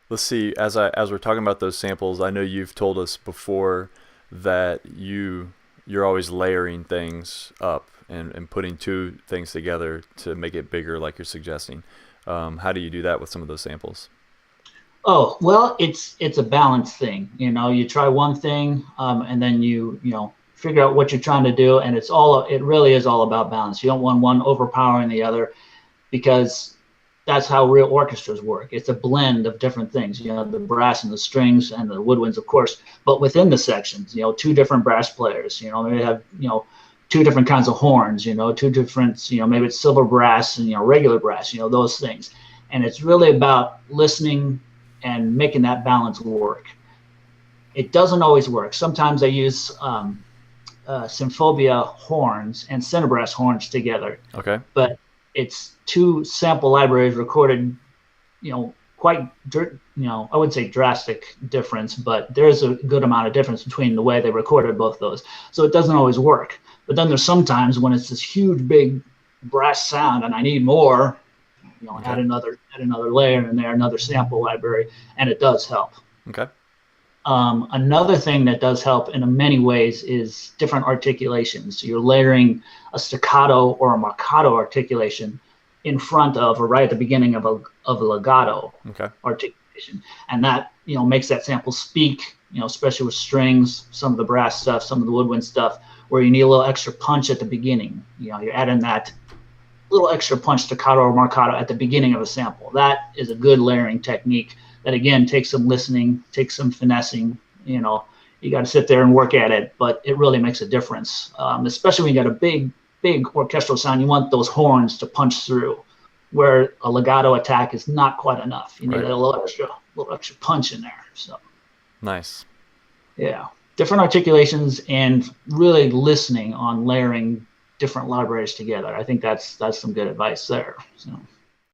Let's see. As we're talking about those samples, I know you've told us before that you're always layering things up and putting two things together to make it bigger, like you're suggesting. How do you do that with some of those samples? Oh, well, it's a balance thing. You try one thing, and then you figure out what you're trying to do, and it really is all about balance. You don't want one overpowering the other because that's how real orchestras work. It's a blend of different things. The brass and the strings and the woodwinds, of course, but within the sections, two different brass players. They have two different kinds of horns. Two different. Maybe it's silver brass and regular brass. Those things, and it's really about listening and making that balance work. It doesn't always work. Sometimes I use Symphobia horns and Cinebrass horns together, Okay. but it's two sample libraries recorded, quite, I wouldn't say drastic difference, but there's a good amount of difference between the way they recorded both those. So it doesn't always work. But then there's sometimes when it's this huge, big brass sound and I need more, Okay. add another layer in there, another sample library, and it does help. Okay. Another thing that does help in many ways is different articulations. So you're layering a staccato or a marcato articulation in front of or right at the beginning of a legato Okay. articulation, and that makes that sample speak. Especially with strings, some of the brass stuff, some of the woodwind stuff, where you need a little extra punch at the beginning. You're adding that little extra punch staccato or marcato at the beginning of a sample. That is a good layering technique that again takes some listening, takes some finessing. You got to sit there and work at it, but it really makes a difference. Especially when you got a big orchestral sound, you want those horns to punch through, where a legato attack is not quite enough. You need Right. a little extra punch in there. So Nice. yeah, different articulations and really listening on layering different libraries together. I think that's some good advice there. So.